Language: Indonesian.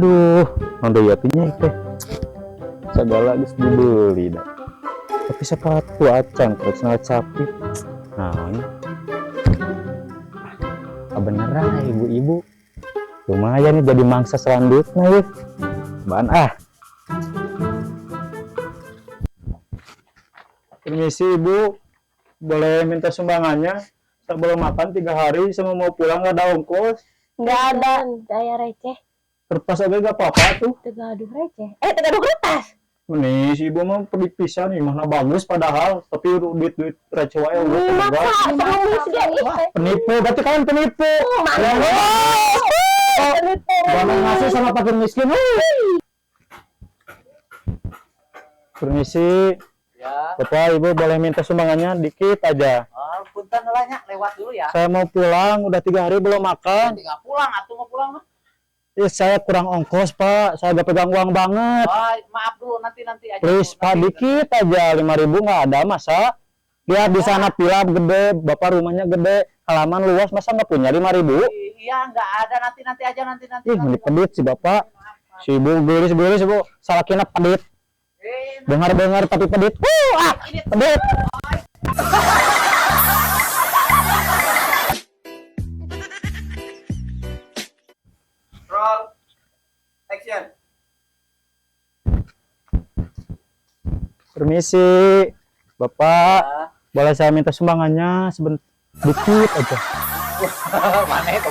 Aduh, nonton yapinya itu. Segala geus dibeli dah. Tapi sepatu acan terus capit. Nah, ini. Beneran ibu-ibu. Lumayan nih jadi mangsa selanjutnya ya. Bahan Permisi ibu, boleh minta sumbangannya? Saya belum makan 3 hari, sama mau pulang nggak ada ongkos. Nggak ada, saya receh. Kertas aja nggak apa-apa tuh. Tegaduh receh. Tegaduh kertas. Nih si ibu mah pedih pisan nih, mana bagus padahal, tapi duit receh wae Masa serius dia ini? penipu, berarti kalian penipu. Jangan ngasih sama fakir miskin. Permisi. Ya. Bapak, Ibu boleh minta sumbangannya dikit aja. Oh, punten lah lewat dulu ya. Saya mau pulang, udah 3 hari belum makan. Tinggal pulang, atuh mau pulang mah. Saya kurang ongkos, Pak. Saya gak pegang uang banget. Oh, maaf dulu nanti aja. Please, Pak, dikit aja. 5.000 nggak ada, masa? Lihat di sana pila gede, Bapak rumahnya gede, halaman luas, masa nggak punya 5.000? Iya, nggak ada, nanti aja. Ih, ini pedit si Bapak. Si Ibu gelis, Bu. Salah kena pedit. Dengar tapi pedit. Pedit. Roll. Action. Permisi, Bapak. Boleh saya minta sumbangannya sebentar, dikit aja. Mana itu?